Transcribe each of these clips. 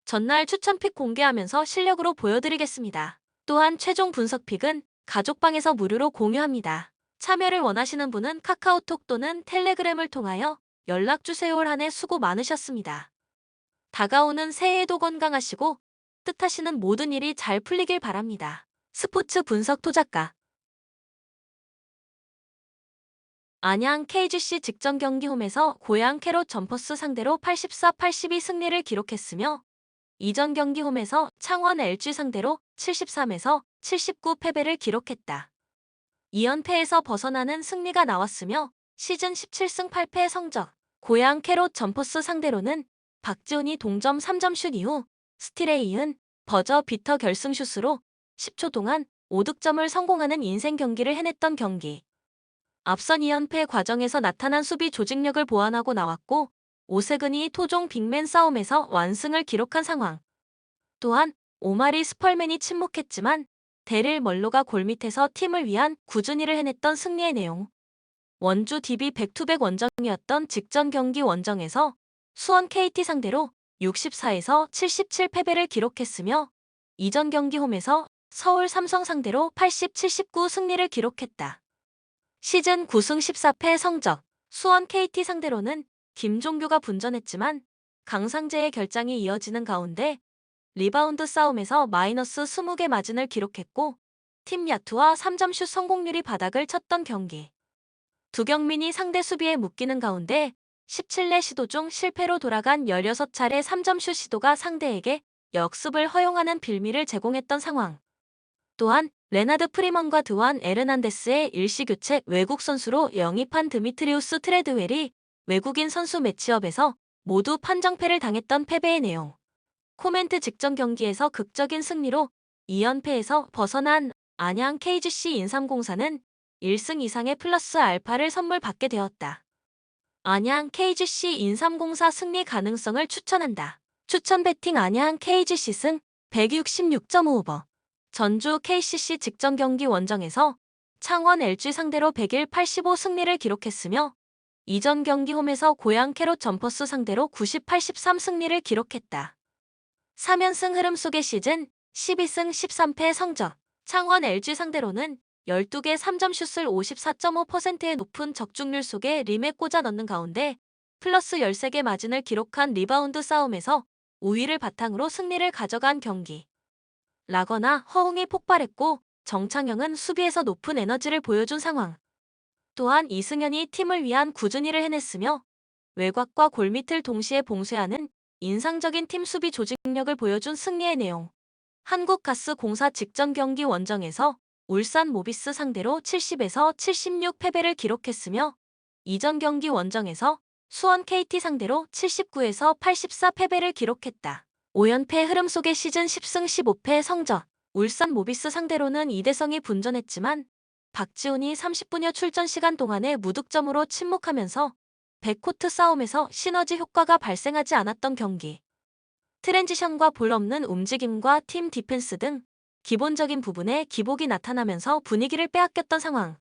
전날 추천픽 공개하면서 실력으로 보여드리겠습니다. 또한 최종 분석픽은 가족방에서 무료로 공유합니다. 참여를 원하시는 분은 카카오톡 또는 텔레그램을 통하여 연락주세요. 올 한 해 수고 많으셨습니다. 다가오는 새해에도 건강하시고 뜻하시는 모든 일이 잘 풀리길 바랍니다. 스포츠 분석 토작가 안양 KGC 직전 경기 홈에서 고양 캐롯 점퍼스 상대로 84-82 승리를 기록했으며 이전 경기 홈에서 창원 LG 상대로 73에서 79 패배를 기록했다. 2연패에서 벗어나는 승리가 나왔으며 시즌 17승 8패의 성적. 고양 캐롯 점퍼스 상대로는 박지훈이 동점 3점슛 이후 스틸에 이은 버저 비터 결승슛으로 10초 동안 5득점을 성공하는 인생 경기를 해냈던 경기. 앞선 2연패 과정에서 나타난 수비 조직력을 보완하고 나왔고 오세근이 토종 빅맨 싸움에서 완승을 기록한 상황. 또한 오마리 스펄맨이 침묵했지만 데릴 멀로가 골밑에서 팀을 위한 꾸준히를 해냈던 승리의 내용. 원주 DB 백투백 원정이었던 직전 경기 원정에서 수원 KT 상대로 64에서 77 패배를 기록했으며 이전 경기 홈에서 서울 삼성 상대로 80-79 승리를 기록했다. 시즌 9승 14패 성적. 수원 KT 상대로는 김종규가 분전했지만 강상재의 결장이 이어지는 가운데 리바운드 싸움에서 마이너스 20개 마진을 기록했고 팀 야투와 3점슛 성공률이 바닥을 쳤던 경기. 두경민이 상대 수비에 묶이는 가운데 17례 시도 중 실패로 돌아간 16차례 3점슛 시도가 상대에게 역습을 허용하는 빌미를 제공했던 상황. 또한 레나드 프리먼과 드완 에르난데스의 일시교체 외국 선수로 영입한 드미트리우스 트레드웰이 외국인 선수 매치업에서 모두 판정패를 당했던 패배의 내용. 코멘트 직전 경기에서 극적인 승리로 2연패에서 벗어난 안양 KGC 인삼공사는 1승 이상의 플러스 알파를 선물 받게 되었다. 안양 KGC 인삼공사 승리 가능성을 추천한다. 추천 배팅 안양 KGC 승 166.5버. 전주 KCC 직전 경기 원정에서 창원 LG 상대로 101-85 승리를 기록했으며 이전 경기 홈에서 고양 캐롯 점퍼스 상대로 90-83 승리를 기록했다. 3연승 흐름 속의 시즌 12승 13패 성적. 창원 LG 상대로는 12개 3점슛을 54.5%의 높은 적중률 속에 림에 꽂아 넣는 가운데 플러스 13개 마진을 기록한 리바운드 싸움에서 우위를 바탕으로 승리를 가져간 경기. 라거나 허웅이 폭발했고 정창영은 수비에서 높은 에너지를 보여준 상황. 또한 이승현이 팀을 위한 꾸준히를 해냈으며 외곽과 골밑을 동시에 봉쇄하는 인상적인 팀 수비 조직력을 보여준 승리의 내용. 한국가스공사 직전 경기 원정에서 울산 모비스 상대로 70에서 76 패배를 기록했으며 이전 경기 원정에서 수원 KT 상대로 79에서 84 패배를 기록했다. 5연패 흐름 속의 시즌 10승 15패 성적. 울산 모비스 상대로는 이대성이 분전했지만 박지훈이 30분여 출전 시간 동안에 무득점으로 침묵하면서 백코트 싸움에서 시너지 효과가 발생하지 않았던 경기. 트랜지션과 볼 없는 움직임과 팀 디펜스 등 기본적인 부분에 기복이 나타나면서 분위기를 빼앗겼던 상황.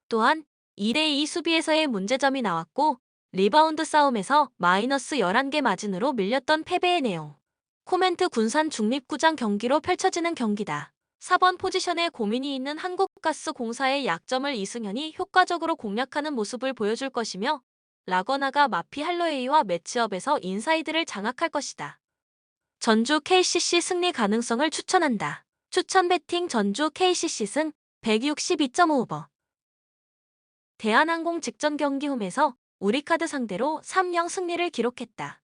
또한 2대2 수비에서의 문제점이 나왔고 리바운드 싸움에서 마이너스 11개 마진으로 밀렸던 패배의 내용. 코멘트 군산 중립구장 경기로 펼쳐지는 경기다. 4번 포지션에 고민이 있는 한국가스공사의 약점을 이승현이 효과적으로 공략하는 모습을 보여줄 것이며 라거나가 마피 할로웨이와 매치업에서 인사이드를 장악할 것이다. 전주 KCC 승리 가능성을 추천한다. 추천 배팅 전주 KCC 승 162.5버. 대한항공 직전 경기 홈에서 우리카드 상대로 3-0 승리를 기록했다.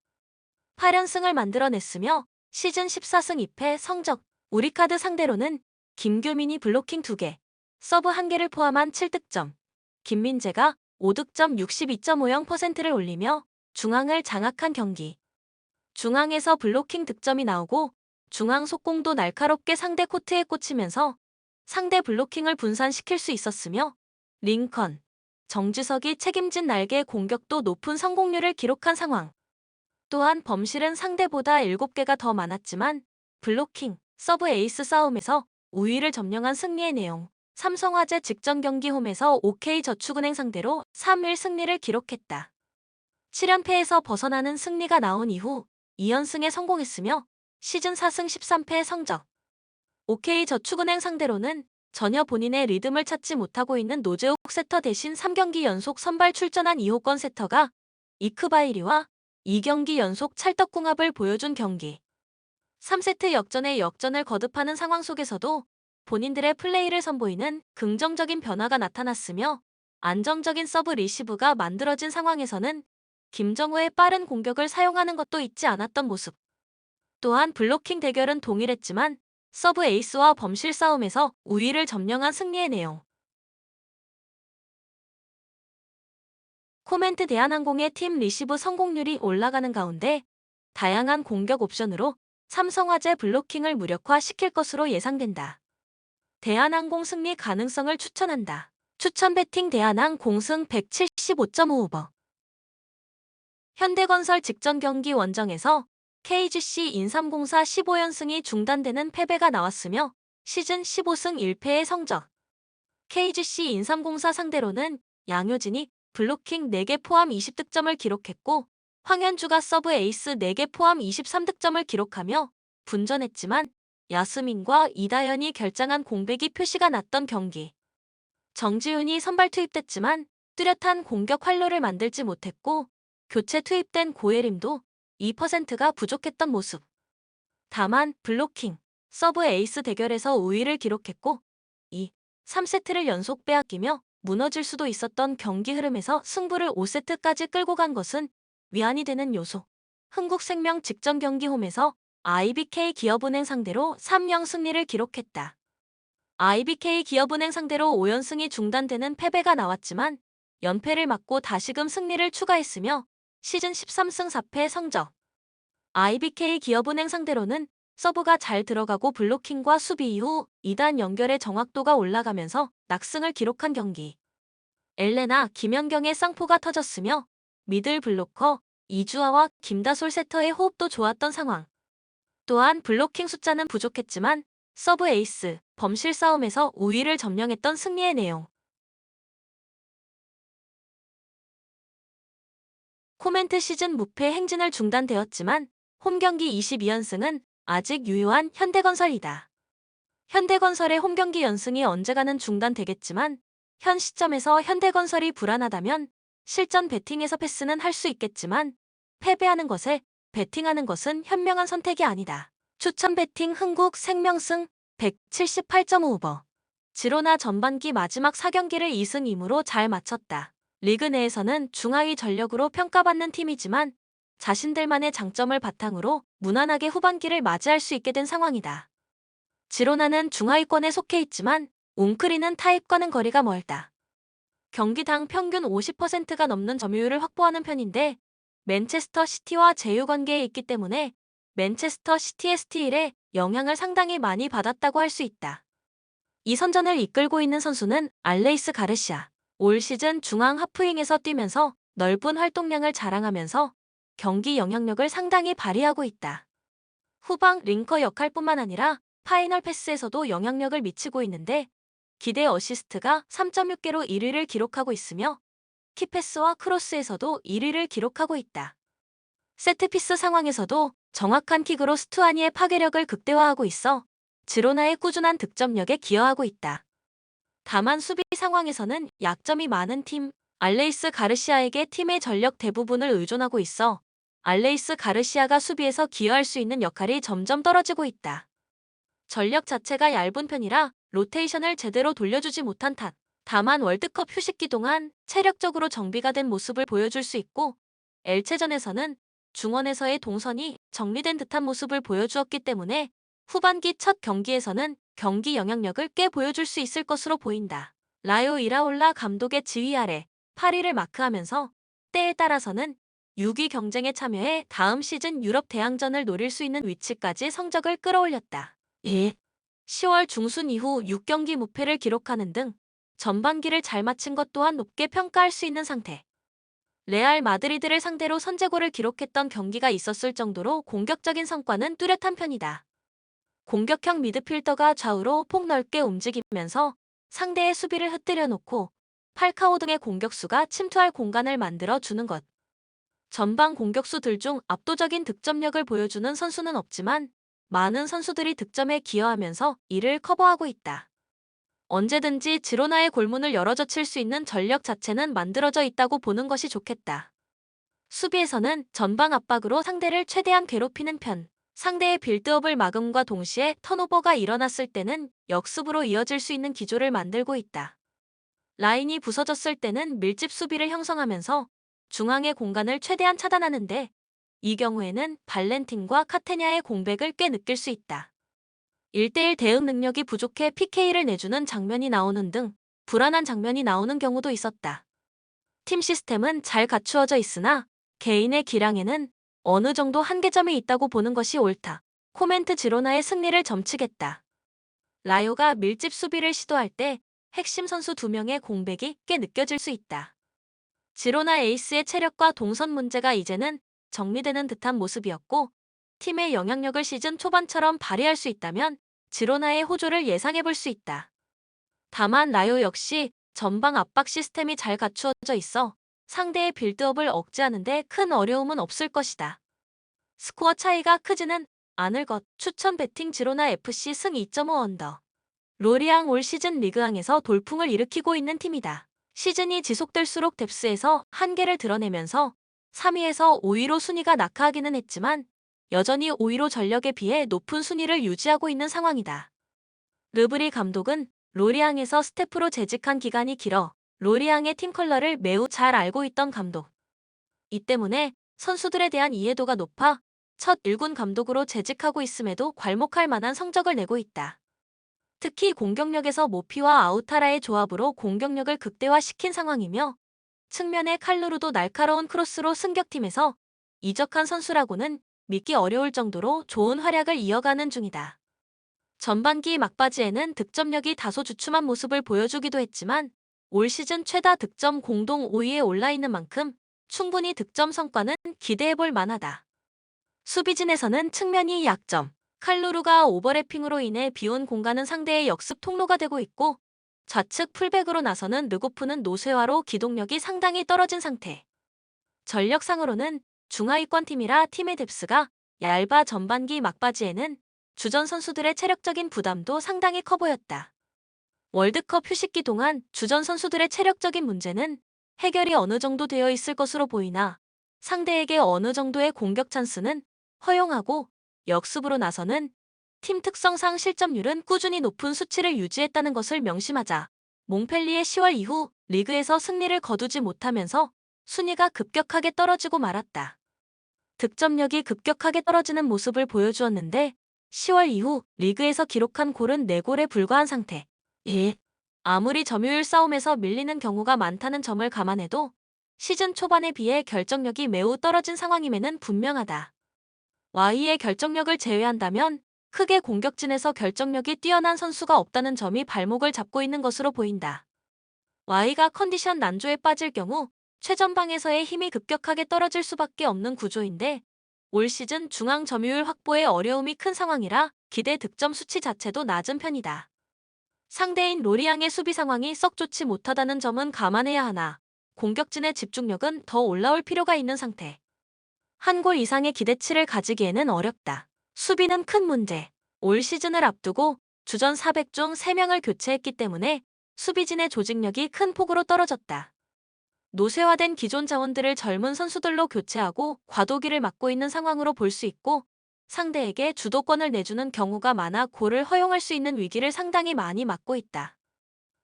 8연승을 만들어냈으며 시즌 14승 2패 성적. 우리카드 상대로는 김규민이 블로킹 2개, 서브 1개를 포함한 7득점, 김민재가 5득점 62.50%를 올리며 중앙을 장악한 경기. 중앙에서 블로킹 득점이 나오고 중앙 속공도 날카롭게 상대 코트에 꽂히면서 상대 블로킹을 분산시킬 수 있었으며 링컨, 정지석이 책임진 날개 공격도 높은 성공률을 기록한 상황. 또한 범실은 상대보다 7개가 더 많았지만 블로킹, 서브 에이스 싸움에서 우위를 점령한 승리의 내용. 삼성화재 직전 경기 홈에서 OK저축은행 상대로 3-1 승리를 기록했다. 7연패에서 벗어나는 승리가 나온 이후 2연승에 성공했으며 시즌 4승 13패의 성적. OK저축은행 상대로는 전혀 본인의 리듬을 찾지 못하고 있는 노재욱 세터 대신 3경기 연속 선발 출전한 이호권 세터가 이크바이리와 2경기 연속 찰떡궁합을 보여준 경기. 3세트 역전에 역전을 거듭하는 상황 속에서도 본인들의 플레이를 선보이는 긍정적인 변화가 나타났으며 안정적인 서브 리시브가 만들어진 상황에서는 김정우의 빠른 공격을 사용하는 것도 잊지 않았던 모습. 또한 블로킹 대결은 동일했지만 서브 에이스와 범실 싸움에서 우위를 점령한 승리의 내용. 코멘트 대한항공의 팀 리시브 성공률이 올라가는 가운데 다양한 공격 옵션으로 삼성화재 블로킹을 무력화시킬 것으로 예상된다. 대한항공 승리 가능성을 추천한다. 추천 배팅 대한항공 승 175.5오버. 현대건설 직전 경기 원정에서 KGC 인삼공사 15연승이 중단되는 패배가 나왔으며 시즌 15승 1패의 성적. KGC 인삼공사 상대로는 양효진이 블로킹 4개 포함 20득점을 기록했고 황현주가 서브 에이스 4개 포함 23득점을 기록하며 분전했지만 야스민과 이다현이 결장한 공백이 표시가 났던 경기. 정지훈이 선발 투입됐지만 뚜렷한 공격 활로를 만들지 못했고 교체 투입된 고예림도 2%가 부족했던 모습. 다만 블로킹, 서브 에이스 대결에서 우위를 기록했고 3세트를 연속 빼앗기며 무너질 수도 있었던 경기 흐름에서 승부를 5세트까지 끌고 간 것은 위안이 되는 요소. 흥국생명 직전 경기 홈에서 IBK 기업은행 상대로 3영 승리를 기록했다. IBK 기업은행 상대로 5연승이 중단되는 패배가 나왔지만 연패를 막고 다시금 승리를 추가했으며 시즌 13승 4패의 성적. IBK 기업은행 상대로는 서브가 잘 들어가고 블로킹과 수비 이후 2단 연결의 정확도가 올라가면서 낙승을 기록한 경기. 엘레나 김연경의 쌍포가 터졌으며 미들 블로커 이주아와 김다솔 세터의 호흡도 좋았던 상황. 또한 블로킹 숫자는 부족했지만 서브 에이스, 범실 싸움에서 우위를 점령했던 승리의 내용. 코멘트 시즌 무패 행진을 중단되었지만 홈경기 22연승은 아직 유효한 현대건설이다. 현대건설의 홈경기 연승이 언제가는 중단되겠지만 현 시점에서 현대건설이 불안하다면 실전 배팅에서 패스는 할 수 있겠지만 패배하는 것에 배팅하는 것은 현명한 선택이 아니다. 추천 배팅 흥국 생명승 178.5오버. 지로나 전반기 마지막 4경기를 2승 2무로 잘 마쳤다. 리그 내에서는 중하위 전력으로 평가받는 팀이지만 자신들만의 장점을 바탕으로 무난하게 후반기를 맞이할 수 있게 된 상황이다. 지로나는 중하위권에 속해 있지만 웅크리는 타입과는 거리가 멀다. 경기당 평균 50%가 넘는 점유율을 확보하는 편인데 맨체스터 시티와 제휴 관계에 있기 때문에 맨체스터 시티의 스틸에 영향을 상당히 많이 받았다고 할 수 있다. 이 선전을 이끌고 있는 선수는 알레이스 가르시아. 올 시즌 중앙 하프윙에서 뛰면서 넓은 활동량을 자랑하면서 경기 영향력을 상당히 발휘하고 있다. 후방 링커 역할뿐만 아니라 파이널 패스에서도 영향력을 미치고 있는데 기대 어시스트가 3.6개로 1위를 기록하고 있으며 키패스와 크로스에서도 1위를 기록하고 있다. 세트피스 상황에서도 정확한 킥으로 스투아니의 파괴력을 극대화하고 있어 지로나의 꾸준한 득점력에 기여하고 있다. 다만 수비 상황에서는 약점이 많은 팀 알레이스 가르시아에게 팀의 전력 대부분을 의존하고 있어 알레이스 가르시아가 수비에서 기여할 수 있는 역할이 점점 떨어지고 있다. 전력 자체가 얇은 편이라 로테이션을 제대로 돌려주지 못한 탓. 다만 월드컵 휴식기 동안 체력적으로 정비가 된 모습을 보여줄 수 있고 엘체전에서는 중원에서의 동선이 정리된 듯한 모습을 보여주었기 때문에 후반기 첫 경기에서는 경기 영향력을 꽤 보여줄 수 있을 것으로 보인다. 라요 이라올라 감독의 지휘 아래 8위를 마크하면서 때에 따라서는 6위 경쟁에 참여해 다음 시즌 유럽 대항전을 노릴 수 있는 위치까지 성적을 끌어올렸다. 10월 중순 이후 6경기 무패를 기록하는 등 전반기를 잘 마친 것 또한 높게 평가할 수 있는 상태. 레알 마드리드를 상대로 선제골을 기록했던 경기가 있었을 정도로 공격적인 성과는 뚜렷한 편이다. 공격형 미드필더가 좌우로 폭넓게 움직이면서 상대의 수비를 흩뜨려 놓고 팔카오 등의 공격수가 침투할 공간을 만들어 주는 것. 전방 공격수들 중 압도적인 득점력을 보여주는 선수는 없지만 많은 선수들이 득점에 기여하면서 이를 커버하고 있다. 언제든지 지로나의 골문을 열어젖힐 수 있는 전력 자체는 만들어져 있다고 보는 것이 좋겠다. 수비에서는 전방 압박으로 상대를 최대한 괴롭히는 편. 상대의 빌드업을 막음과 동시에 턴오버가 일어났을 때는 역습으로 이어질 수 있는 기조를 만들고 있다. 라인이 부서졌을 때는 밀집 수비를 형성하면서 중앙의 공간을 최대한 차단하는데, 이 경우에는 발렌틴과 카테냐의 공백을 꽤 느낄 수 있다. 1대1 대응 능력이 부족해 PK를 내주는 장면이 나오는 등 불안한 장면이 나오는 경우도 있었다. 팀 시스템은 잘 갖추어져 있으나 개인의 기량에는 어느 정도 한계점이 있다고 보는 것이 옳다. 코멘트 지로나의 승리를 점치겠다. 라요가 밀집 수비를 시도할 때 핵심 선수 2명의 공백이 꽤 느껴질 수 있다. 지로나 에이스의 체력과 동선 문제가 이제는 정리되는 듯한 모습이었고, 팀의 영향력을 시즌 초반처럼 발휘할 수 있다면 지로나의 호조를 예상해볼 수 있다. 다만 라요 역시 전방 압박 시스템이 잘 갖추어져 있어 상대의 빌드업을 억제하는 데 큰 어려움은 없을 것이다. 스코어 차이가 크지는 않을 것. 추천 배팅 지로나 FC 승 2.5 언더. 로리앙 올 시즌 리그왕에서 돌풍을 일으키고 있는 팀이다. 시즌이 지속될수록 뎁스에서 한계를 드러내면서 3위에서 5위로 순위가 낙하하기는 했지만 여전히 5위로 전력에 비해 높은 순위를 유지하고 있는 상황이다. 르브리 감독은 로리앙에서 스태프로 재직한 기간이 길어 로리앙의 팀 컬러를 매우 잘 알고 있던 감독. 이 때문에 선수들에 대한 이해도가 높아 첫 1군 감독으로 재직하고 있음에도 괄목할 만한 성적을 내고 있다. 특히 공격력에서 모피와 아우타라의 조합으로 공격력을 극대화시킨 상황이며, 측면의 칼루르도 날카로운 크로스로 승격팀에서 이적한 선수라고는 믿기 어려울 정도로 좋은 활약을 이어가는 중이다. 전반기 막바지에는 득점력이 다소 주춤한 모습을 보여주기도 했지만 올 시즌 최다 득점 공동 5위에 올라 있는 만큼 충분히 득점 성과는 기대해볼 만하다. 수비진에서는 측면이 약점. 칼루루가 오버래핑으로 인해 비운 공간은 상대의 역습 통로가 되고 있고, 좌측 풀백으로 나서는 르고프는 노쇠화로 기동력이 상당히 떨어진 상태. 전력상으로는 중하위권 팀이라 팀의 뎁스가 얇아 전반기 막바지에는 주전 선수들의 체력적인 부담도 상당히 커 보였다. 월드컵 휴식기 동안 주전 선수들의 체력적인 문제는 해결이 어느 정도 되어 있을 것으로 보이나, 상대에게 어느 정도의 공격 찬스는 허용하고 역습으로 나서는 팀 특성상 실점률은 꾸준히 높은 수치를 유지했다는 것을 명심하자. 몽펠리에 10월 이후 리그에서 승리를 거두지 못하면서 순위가 급격하게 떨어지고 말았다. 득점력이 급격하게 떨어지는 모습을 보여주었는데 10월 이후 리그에서 기록한 골은 4골에 불과한 상태. 아무리 점유율 싸움에서 밀리는 경우가 많다는 점을 감안해도 시즌 초반에 비해 결정력이 매우 떨어진 상황임에는 분명하다. Y의 결정력을 제외한다면 크게 공격진에서 결정력이 뛰어난 선수가 없다는 점이 발목을 잡고 있는 것으로 보인다. Y가 컨디션 난조에 빠질 경우 최전방에서의 힘이 급격하게 떨어질 수밖에 없는 구조인데, 올 시즌 중앙 점유율 확보에 어려움이 큰 상황이라 기대 득점 수치 자체도 낮은 편이다. 상대인 로리앙의 수비 상황이 썩 좋지 못하다는 점은 감안해야 하나, 공격진의 집중력은 더 올라올 필요가 있는 상태. 한 골 이상의 기대치를 가지기에는 어렵다. 수비는 큰 문제. 올 시즌을 앞두고 주전 400 중 3명을 교체했기 때문에 수비진의 조직력이 큰 폭으로 떨어졌다. 노쇠화된 기존 자원들을 젊은 선수들로 교체하고 과도기를 막고 있는 상황으로 볼 수 있고, 상대에게 주도권을 내주는 경우가 많아 골을 허용할 수 있는 위기를 상당히 많이 맞고 있다.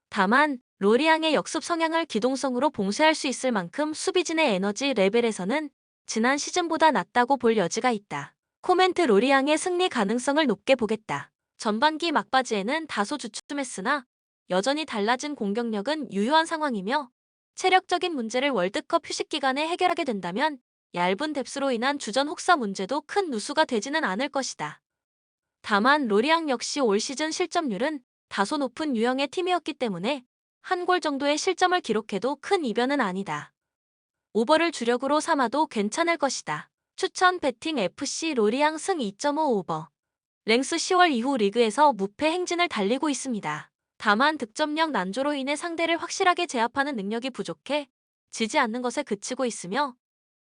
다만 로리앙의 역습 성향을 기동성으로 봉쇄할 수 있을 만큼 수비진의 에너지 레벨에서는 지난 시즌보다 낮다고 볼 여지가 있다. 코멘트 로리앙의 승리 가능성을 높게 보겠다. 전반기 막바지에는 다소 주춤했으나 여전히 달라진 공격력은 유효한 상황이며, 체력적인 문제를 월드컵 휴식 기간에 해결하게 된다면 얇은 뎁스로 인한 주전 혹사 문제도 큰 누수가 되지는 않을 것이다. 다만 로리앙 역시 올 시즌 실점률은 다소 높은 유형의 팀이었기 때문에 한 골 정도의 실점을 기록해도 큰 이변은 아니다. 오버를 주력으로 삼아도 괜찮을 것이다. 추천 배팅 FC 로리앙 승 2.5 오버. 랭스 10월 이후 리그에서 무패 행진을 달리고 있습니다. 다만 득점력 난조로 인해 상대를 확실하게 제압하는 능력이 부족해 지지 않는 것에 그치고 있으며,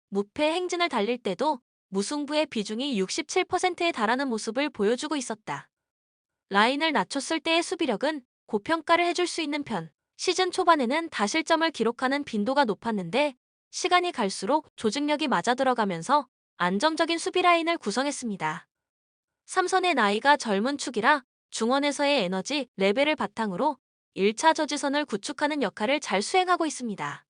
무패 행진을 달릴 때도 무승부의 비중이 67%에 달하는 모습을 보여주고 있었다. 라인을 낮췄을 때의 수비력은 고평가를 해줄 수 있는 편. 시즌 초반에는 다실점을 기록하는 빈도가 높았는데 시간이 갈수록 조직력이 맞아들어가면서 안정적인 수비 라인을 구성했습니다. 삼선의 나이가 젊은 축이라 중원에서의 에너지 레벨을 바탕으로 1차 저지선을 구축하는 역할을 잘 수행하고 있습니다.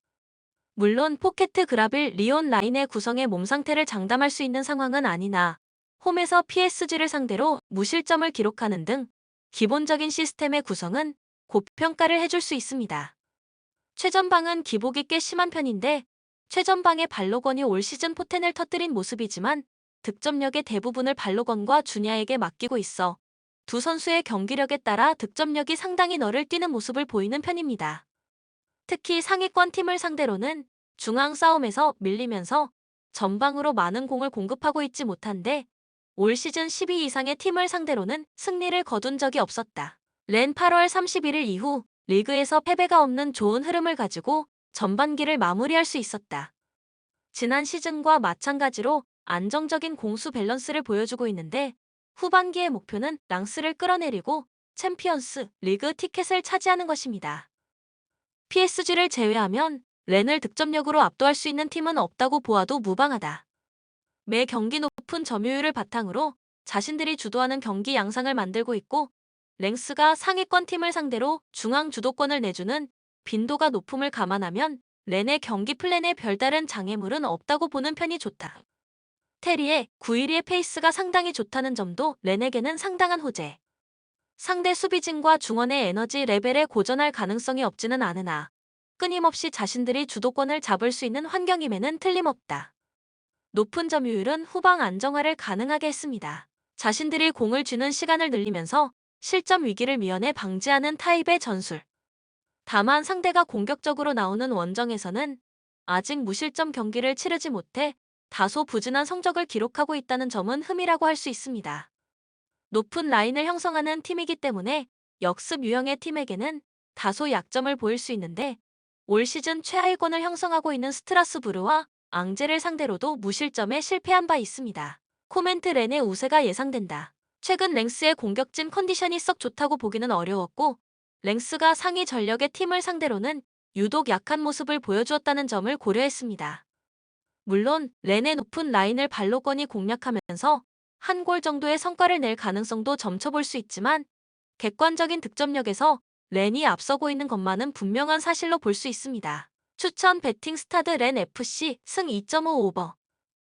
물론 포케트 그라빌 리온 라인의 구성에 몸 상태를 장담할 수 있는 상황은 아니나 홈에서 PSG를 상대로 무실점을 기록하는 등 기본적인 시스템의 구성은 고평가를 해줄 수 있습니다. 최전방은 기복이 꽤 심한 편인데 최전방의 발로건이 올 시즌 포텐을 터뜨린 모습이지만 득점력의 대부분을 발로건과 주냐에게 맡기고 있어 두 선수의 경기력에 따라 득점력이 상당히 너를 뛰는 모습을 보이는 편입니다. 특히 상위권 팀을 상대로는 중앙 싸움에서 밀리면서 전방으로 많은 공을 공급하고 있지 못한데 올 시즌 12 이상의 팀을 상대로는 승리를 거둔 적이 없었다. 렌 8월 31일 이후 리그에서 패배가 없는 좋은 흐름을 가지고 전반기를 마무리할 수 있었다. 지난 시즌과 마찬가지로 안정적인 공수 밸런스를 보여주고 있는데 후반기의 목표는 랑스를 끌어내리고 챔피언스 리그 티켓을 차지하는 것입니다. PSG를 제외하면 렌을 득점력으로 압도할 수 있는 팀은 없다고 보아도 무방하다. 매 경기 높은 점유율을 바탕으로 자신들이 주도하는 경기 양상을 만들고 있고 랭스가 상위권 팀을 상대로 중앙 주도권을 내주는 빈도가 높음을 감안하면 렌의 경기 플랜에 별다른 장애물은 없다고 보는 편이 좋다. 테리의 9-1-2의 페이스가 상당히 좋다는 점도 렌에게는 상당한 호재. 상대 수비진과 중원의 에너지 레벨에 고전할 가능성이 없지는 않으나 끊임없이 자신들이 주도권을 잡을 수 있는 환경임에는 틀림없다. 높은 점유율은 후방 안정화를 가능하게 했습니다. 자신들이 공을 쥐는 시간을 늘리면서 실점 위기를 미연에 방지하는 타입의 전술. 다만 상대가 공격적으로 나오는 원정에서는 아직 무실점 경기를 치르지 못해 다소 부진한 성적을 기록하고 있다는 점은 흠이라고 할 수 있습니다. 높은 라인을 형성하는 팀이기 때문에 역습 유형의 팀에게는 다소 약점을 보일 수 있는데 올 시즌 최하위권을 형성하고 있는 스트라스부르와 앙제를 상대로도 무실점에 실패한 바 있습니다. 코멘트 렌의 우세가 예상된다. 최근 랭스의 공격진 컨디션이 썩 좋다고 보기는 어려웠고 랭스가 상위 전력의 팀을 상대로는 유독 약한 모습을 보여주었다는 점을 고려했습니다. 물론 렌의 높은 라인을 발로건이 공략하면서 한 골 정도의 성과를 낼 가능성도 점쳐볼 수 있지만 객관적인 득점력에서 렌이 앞서고 있는 것만은 분명한 사실로 볼 수 있습니다. 추천 베팅 스타드 렌 FC 승 2.5 오버.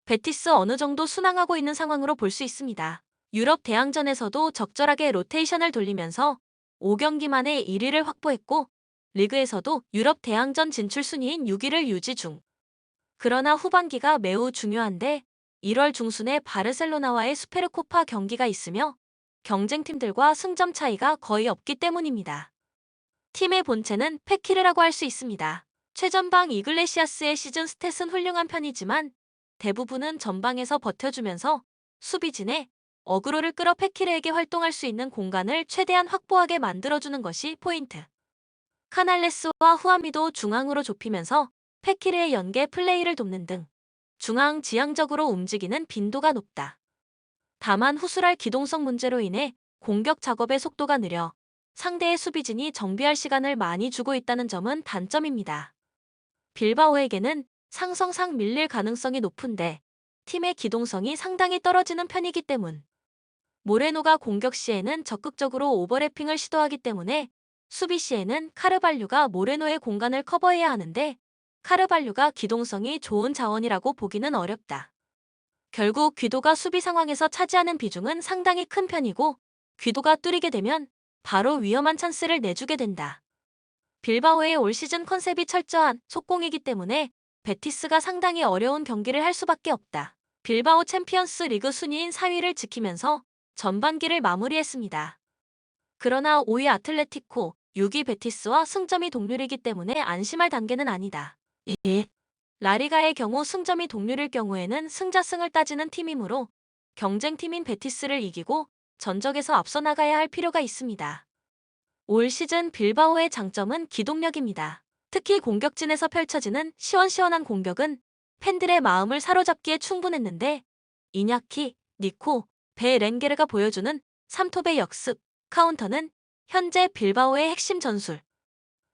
베티스 어느 정도 순항하고 있는 상황으로 볼 수 있습니다. 유럽 대항전에서도 적절하게 로테이션을 돌리면서 5경기 만에 1위를 확보했고 리그에서도 유럽 대항전 진출 순위인 6위를 유지 중. 그러나 후반기가 매우 중요한데 1월 중순에 바르셀로나와의 수페르코파 경기가 있으며 경쟁팀들과 승점 차이가 거의 없기 때문입니다. 팀의 본체는 페키르라고 할 수 있습니다. 최전방 이글레시아스의 시즌 스탯은 훌륭한 편이지만 대부분은 전방에서 버텨주면서 수비진에 어그로를 끌어 페키르에게 활동할 수 있는 공간을 최대한 확보하게 만들어주는 것이 포인트. 카날레스와 후아미도 중앙으로 좁히면서 페키르의 연계 플레이를 돕는 등 중앙 지향적으로 움직이는 빈도가 높다. 다만 후술할 기동성 문제로 인해 공격 작업의 속도가 느려 상대의 수비진이 정비할 시간을 많이 주고 있다는 점은 단점입니다. 빌바오에게는 상성상 밀릴 가능성이 높은데 팀의 기동성이 상당히 떨어지는 편이기 때문. 모레노가 공격 시에는 적극적으로 오버래핑을 시도하기 때문에 수비 시에는 카르발류가 모레노의 공간을 커버해야 하는데 카르발류가 기동성이 좋은 자원이라고 보기는 어렵다. 결국 귀도가 수비 상황에서 차지하는 비중은 상당히 큰 편이고 귀도가 뚫리게 되면 바로 위험한 찬스를 내주게 된다. 빌바오의 올 시즌 컨셉이 철저한 속공이기 때문에 베티스가 상당히 어려운 경기를 할 수밖에 없다. 빌바오 챔피언스 리그 순위인 4위를 지키면서 전반기를 마무리했습니다. 그러나 5위 아틀레티코, 6위 베티스와 승점이 동률이기 때문에 안심할 단계는 아니다. 라리가의 경우 승점이 동률일 경우에는 승자승을 따지는 팀이므로 경쟁팀인 베티스를 이기고 전적에서 앞서 나가야 할 필요가 있습니다. 올 시즌 빌바오의 장점은 기동력입니다. 특히 공격진에서 펼쳐지는 시원시원한 공격은 팬들의 마음을 사로잡기에 충분했는데 이냐키, 니코, 베렌게르가 보여주는 3톱의 역습, 카운터는 현재 빌바오의 핵심 전술.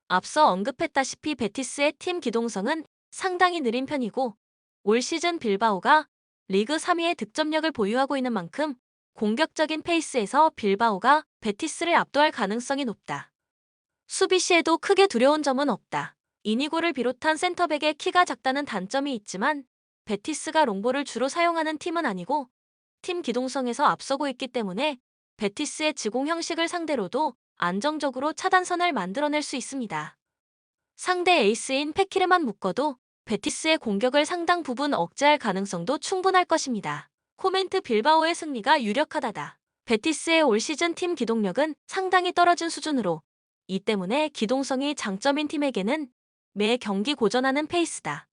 앞서 언급했다시피 베티스의 팀 기동성은 상당히 느린 편이고 올 시즌 빌바오가 리그 3위의 득점력을 보유하고 있는 만큼 공격적인 페이스에서 빌바오가 베티스를 압도할 가능성이 높다. 수비 시에도 크게 두려운 점은 없다. 이니고를 비롯한 센터백의 키가 작다는 단점이 있지만 베티스가 롱볼을 주로 사용하는 팀은 아니고 팀 기동성에서 앞서고 있기 때문에 베티스의 지공 형식을 상대로도 안정적으로 차단선을 만들어낼 수 있습니다. 상대 에이스인 페키르만 묶어도 베티스의 공격을 상당 부분 억제할 가능성도 충분할 것입니다. 코멘트 빌바오의 승리가 유력하다다. 베티스의 올 시즌 팀 기동력은 상당히 떨어진 수준으로 이 때문에 기동성이 장점인 팀에게는 매 경기 고전하는 페이스다.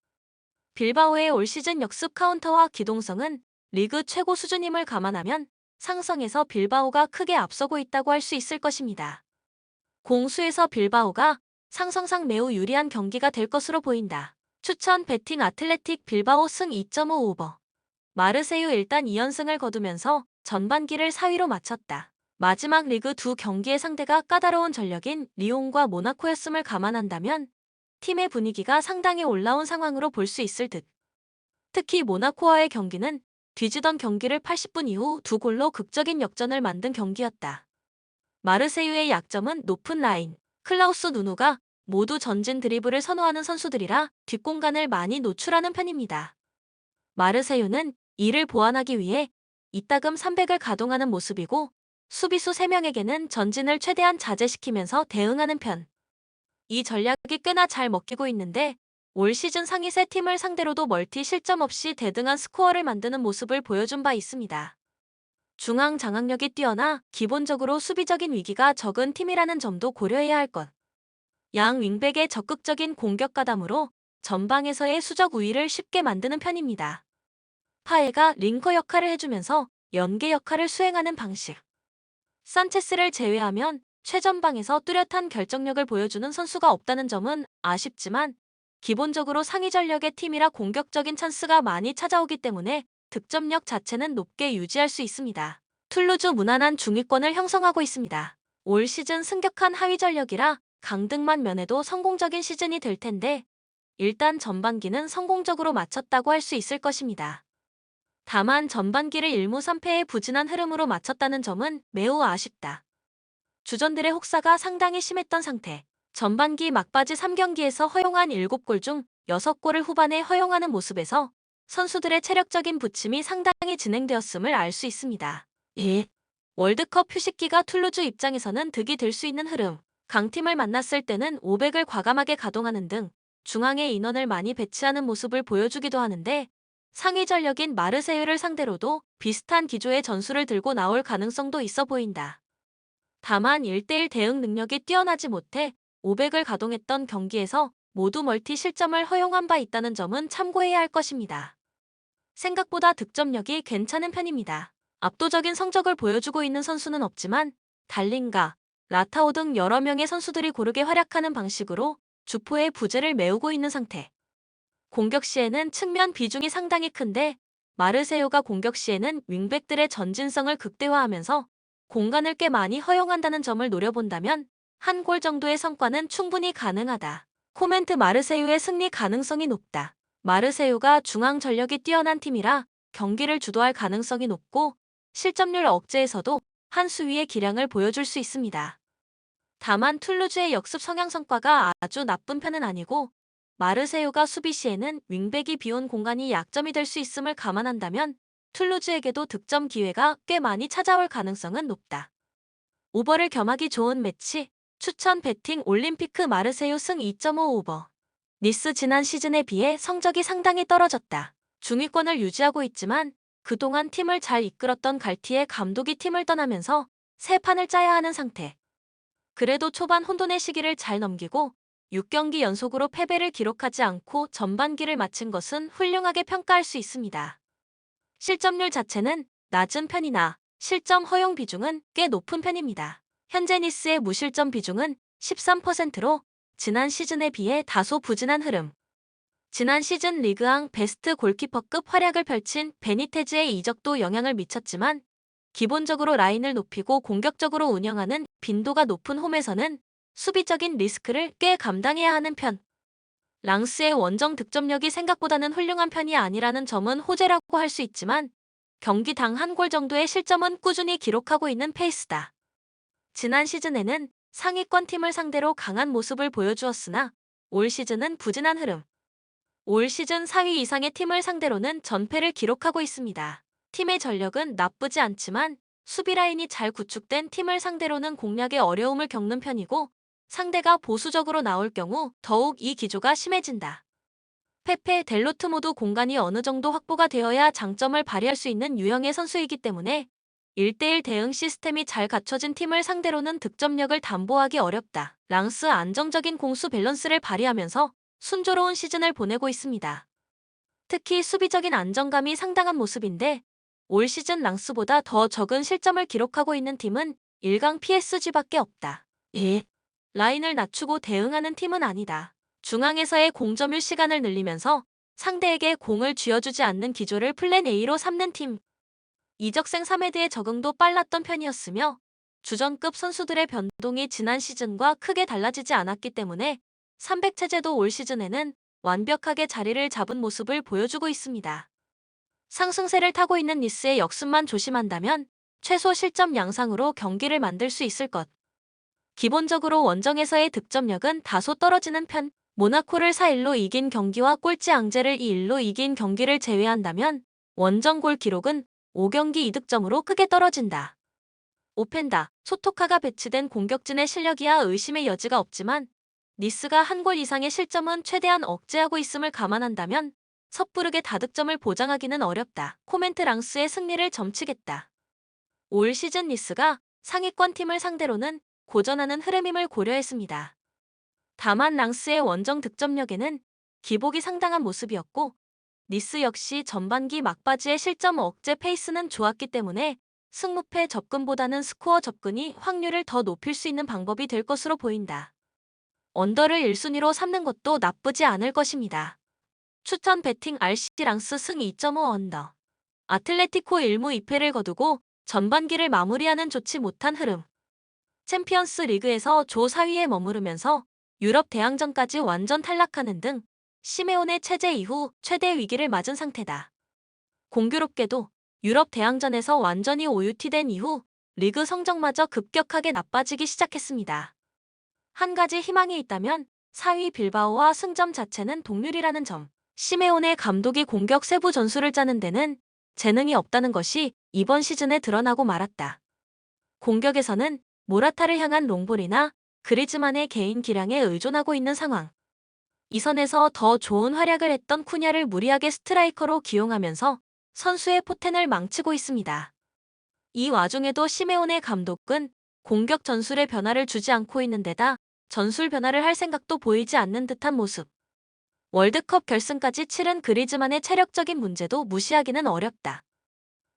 빌바오의 올 시즌 역습 카운터와 기동성은 리그 최고 수준임을 감안하면 상성에서 빌바오가 크게 앞서고 있다고 할 수 있을 것입니다. 공수에서 빌바오가 상성상 매우 유리한 경기가 될 것으로 보인다. 추천 배팅 아틀레틱 빌바오 승 2.5 오버. 마르세유 일단 2연승을 거두면서 전반기를 4위로 마쳤다. 마지막 리그 두 경기의 상대가 까다로운 전력인 리옹과 모나코였음을 감안한다면 팀의 분위기가 상당히 올라온 상황으로 볼 수 있을 듯. 특히 모나코와의 경기는 뒤지던 경기를 80분 이후 두 골로 극적인 역전을 만든 경기였다. 마르세유의 약점은 높은 라인, 클라우스 누누가 모두 전진 드리블을 선호하는 선수들이라 뒷공간을 많이 노출하는 편입니다. 마르세유는 이를 보완하기 위해 이따금 300을 가동하는 모습이고 수비수 3명에게는 전진을 최대한 자제시키면서 대응하는 편. 이 전략이 꽤나 잘 먹히고 있는데 올 시즌 상위 세 팀을 상대로도 멀티 실점 없이 대등한 스코어를 만드는 모습을 보여준 바 있습니다. 중앙 장악력이 뛰어나 기본적으로 수비적인 위기가 적은 팀이라는 점도 고려해야 할 것. 양 윙백의 적극적인 공격 가담으로 전방에서의 수적 우위를 쉽게 만드는 편입니다. 파에가 링커 역할을 해주면서 연계 역할을 수행하는 방식. 산체스를 제외하면 최전방에서 뚜렷한 결정력을 보여주는 선수가 없다는 점은 아쉽지만 기본적으로 상위 전력의 팀이라 공격적인 찬스가 많이 찾아오기 때문에 득점력 자체는 높게 유지할 수 있습니다. 툴루즈 무난한 중위권을 형성하고 있습니다. 올 시즌 승격한 하위 전력이라 강등만 면해도 성공적인 시즌이 될 텐데 일단 전반기는 성공적으로 마쳤다고 할 수 있을 것입니다. 다만 전반기를 1무 3패의 부진한 흐름으로 마쳤다는 점은 매우 아쉽다. 주전들의 혹사가 상당히 심했던 상태. 전반기 막바지 3경기에서 허용한 7골 중 6골을 후반에 허용하는 모습에서 선수들의 체력적인 부침이 상당히 진행되었음을 알 수 있습니다. 월드컵 휴식기가 툴루즈 입장에서는 득이 될 수 있는 흐름. 강팀을 만났을 때는 500을 과감하게 가동하는 등 중앙에 인원을 많이 배치하는 모습을 보여주기도 하는데 상위 전력인 마르세유를 상대로도 비슷한 기조의 전술을 들고 나올 가능성도 있어 보인다. 다만 1대1 대응 능력이 뛰어나지 못해 500을 가동했던 경기에서 모두 멀티 실점을 허용한 바 있다는 점은 참고해야 할 것입니다. 생각보다 득점력이 괜찮은 편입니다. 압도적인 성적을 보여주고 있는 선수는 없지만 달린가, 라타오 등 여러 명의 선수들이 고르게 활약하는 방식으로 주포의 부재를 메우고 있는 상태. 공격 시에는 측면 비중이 상당히 큰데 마르세유가 공격 시에는 윙백들의 전진성을 극대화하면서 공간을 꽤 많이 허용한다는 점을 노려본다면 한 골 정도의 성과는 충분히 가능하다. 코멘트 마르세유의 승리 가능성이 높다. 마르세유가 중앙 전력이 뛰어난 팀이라 경기를 주도할 가능성이 높고 실점률 억제에서도 한 수위의 기량을 보여줄 수 있습니다. 다만 툴루즈의 역습 성향 성과가 아주 나쁜 편은 아니고 마르세유가 수비 시에는 윙백이 비온 공간이 약점이 될 수 있음을 감안한다면 툴루즈에게도 득점 기회가 꽤 많이 찾아올 가능성은 높다. 오버를 겸하기 좋은 매치, 추천 배팅 올림피크 마르세유 승 2.5 오버. 니스 지난 시즌에 비해 성적이 상당히 떨어졌다. 중위권을 유지하고 있지만 그동안 팀을 잘 이끌었던 갈티에 감독이 팀을 떠나면서 새 판을 짜야 하는 상태. 그래도 초반 혼돈의 시기를 잘 넘기고 6경기 연속으로 패배를 기록하지 않고 전반기를 마친 것은 훌륭하게 평가할 수 있습니다. 실점률 자체는 낮은 편이나 실점 허용 비중은 꽤 높은 편입니다. 현재 니스의 무실점 비중은 13%로 지난 시즌에 비해 다소 부진한 흐름. 지난 시즌 리그앙 베스트 골키퍼급 활약을 펼친 베니테즈의 이적도 영향을 미쳤지만 기본적으로 라인을 높이고 공격적으로 운영하는 빈도가 높은 홈에서는 수비적인 리스크를 꽤 감당해야 하는 편. 랑스의 원정 득점력이 생각보다는 훌륭한 편이 아니라는 점은 호재라고 할 수 있지만 경기당 한 골 정도의 실점은 꾸준히 기록하고 있는 페이스다. 지난 시즌에는 상위권 팀을 상대로 강한 모습을 보여주었으나 올 시즌은 부진한 흐름. 올 시즌 4위 이상의 팀을 상대로는 전패를 기록하고 있습니다. 팀의 전력은 나쁘지 않지만 수비 라인이 잘 구축된 팀을 상대로는 공략에 어려움을 겪는 편이고 상대가 보수적으로 나올 경우 더욱 이 기조가 심해진다. 페페, 델로트 모두 공간이 어느 정도 확보가 되어야 장점을 발휘할 수 있는 유형의 선수이기 때문에 1대1 대응 시스템이 잘 갖춰진 팀을 상대로는 득점력을 담보하기 어렵다. 랑스 안정적인 공수 밸런스를 발휘하면서 순조로운 시즌을 보내고 있습니다. 특히 수비적인 안정감이 상당한 모습인데 올 시즌 랑스보다 더 적은 실점을 기록하고 있는 팀은 1강 PSG밖에 없다. 라인을 낮추고 대응하는 팀은 아니다. 중앙에서의 공점유 시간을 늘리면서 상대에게 공을 쥐어주지 않는 기조를 플랜 A로 삼는 팀. 이적생 3헤드의 적응도 빨랐던 편이었으며 주전급 선수들의 변동이 지난 시즌과 크게 달라지지 않았기 때문에 300 체제도 올 시즌에는 완벽하게 자리를 잡은 모습을 보여주고 있습니다. 상승세를 타고 있는 니스의 역습만 조심한다면 최소 실점 양상으로 경기를 만들 수 있을 것. 기본적으로 원정에서의 득점력은 다소 떨어지는 편, 모나코를 4-1로 이긴 경기와 꼴찌 앙제를 2-1로 이긴 경기를 제외한다면 원정 골 기록은 5경기 2득점으로 크게 떨어진다. 오펜다, 소토카가 배치된 공격진의 실력이야 의심의 여지가 없지만 니스가 한 골 이상의 실점은 최대한 억제하고 있음을 감안한다면 섣부르게 다득점을 보장하기는 어렵다. 코멘트 랑스의 승리를 점치겠다. 올 시즌 니스가 상위권 팀을 상대로는 고전하는 흐름임을 고려했습니다. 다만 랑스의 원정 득점력에는 기복이 상당한 모습이었고 니스 역시 전반기 막바지의 실점 억제 페이스는 좋았기 때문에 승무패 접근보다는 스코어 접근이 확률을 더 높일 수 있는 방법이 될 것으로 보인다. 언더를 1순위로 삼는 것도 나쁘지 않을 것입니다. 추천 배팅 RC 랑스 승 2.5 언더. 아틀레티코 1무 2패를 거두고 전반기를 마무리하는 좋지 못한 흐름. 챔피언스 리그에서 조 4위에 머무르면서 유럽 대항전까지 완전 탈락하는 등 시메온의 체제 이후 최대 위기를 맞은 상태다. 공교롭게도 유럽 대항전에서 완전히 OUT된 이후 리그 성적마저 급격하게 나빠지기 시작했습니다. 한 가지 희망이 있다면 4위 빌바오와 승점 자체는 동률이라는 점. 시메온의 감독이 공격 세부 전술을 짜는 데는 재능이 없다는 것이 이번 시즌에 드러나고 말았다. 공격에서는 모라타를 향한 롱볼이나 그리즈만의 개인 기량에 의존하고 있는 상황. 이 선에서 더 좋은 활약을 했던 쿠냐를 무리하게 스트라이커로 기용하면서 선수의 포텐을 망치고 있습니다. 이 와중에도 시메온의 감독은 공격 전술에 변화를 주지 않고 있는 데다 전술 변화를 할 생각도 보이지 않는 듯한 모습. 월드컵 결승까지 치른 그리즈만의 체력적인 문제도 무시하기는 어렵다.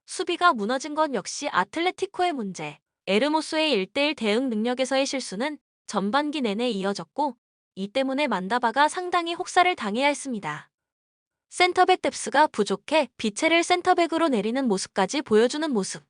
수비가 무너진 건 역시 아틀레티코의 문제. 에르모소의 1대1 대응 능력에서의 실수는 전반기 내내 이어졌고 이 때문에 만다바가 상당히 혹사를 당해야 했습니다. 센터백 뎁스가 부족해 비체를 센터백으로 내리는 모습까지 보여주는 모습.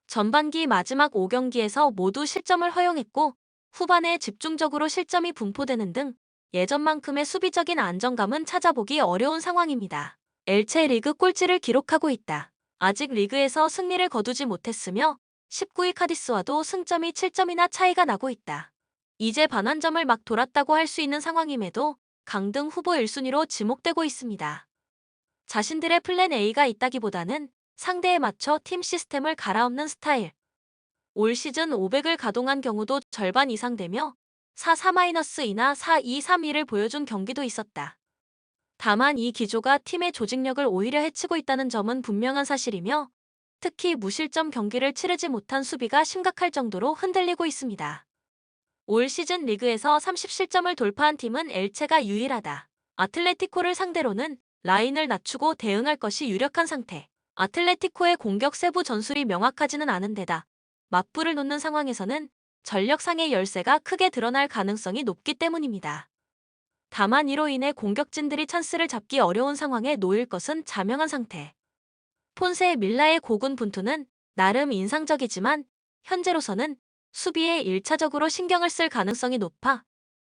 전반기 마지막 5경기에서 모두 실점을 허용했고 후반에 집중적으로 실점이 분포되는 등 예전만큼의 수비적인 안정감은 찾아보기 어려운 상황입니다. 엘체 리그 꼴찌를 기록하고 있다. 아직 리그에서 승리를 거두지 못했으며 19위 카디스와도 승점이 7점이나 차이가 나고 있다. 이제 반환점을 막 돌았다고 할 수 있는 상황임에도 강등 후보 1순위로 지목되고 있습니다. 자신들의 플랜 A가 있다기보다는 상대에 맞춰 팀 시스템을 갈아엎는 스타일. 올 시즌 500을 가동한 경우도 절반 이상 되며 4-4-2나 4-2-3-1을 보여준 경기도 있었다. 다만 이 기조가 팀의 조직력을 오히려 해치고 있다는 점은 분명한 사실이며 특히 무실점 경기를 치르지 못한 수비가 심각할 정도로 흔들리고 있습니다. 올 시즌 리그에서 30실점을 돌파한 팀은 엘체가 유일하다. 아틀레티코를 상대로는 라인을 낮추고 대응할 것이 유력한 상태. 아틀레티코의 공격 세부 전술이 명확하지는 않은 데다 맞불을 놓는 상황에서는 전력상의 열세가 크게 드러날 가능성이 높기 때문입니다. 다만 이로 인해 공격진들이 찬스를 잡기 어려운 상황에 놓일 것은 자명한 상태. 폰세 밀라의 고군 분투는 나름 인상적이지만 현재로서는 수비에 1차적으로 신경을 쓸 가능성이 높아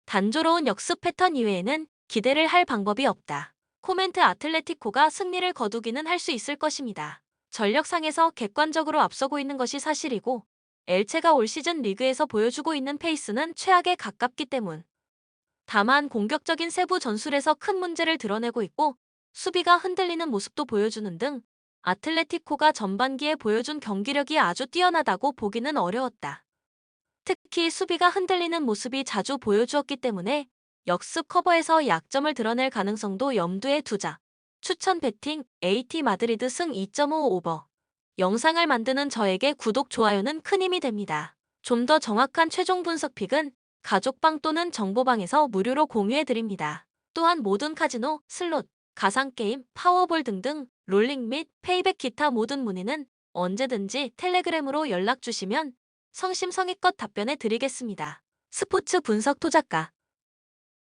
단조로운 역습 패턴 이외에는 기대를 할 방법이 없다. 코멘트 아틀레티코가 승리를 거두기는 할 수 있을 것입니다. 전력상에서 객관적으로 앞서고 있는 것이 사실이고 엘체가 올 시즌 리그에서 보여주고 있는 페이스는 최악에 가깝기 때문. 다만 공격적인 세부 전술에서 큰 문제를 드러내고 있고 수비가 흔들리는 모습도 보여주는 등 아틀레티코가 전반기에 보여준 경기력이 아주 뛰어나다고 보기는 어려웠다. 특히 수비가 흔들리는 모습이 자주 보여주었기 때문에 역습 커버에서 약점을 드러낼 가능성도 염두에 두자. 추천 배팅 AT 마드리드 승 2.5 오버. 영상을 만드는 저에게 구독, 좋아요는 큰 힘이 됩니다. 좀 더 정확한 최종 분석 픽은 가족방 또는 정보방에서 무료로 공유해드립니다. 또한 모든 카지노, 슬롯, 가상게임, 파워볼 등등 롤링 및 페이백 기타 모든 문의는 언제든지 텔레그램으로 연락주시면 성심성의껏 답변해 드리겠습니다. 스포츠 분석 토작가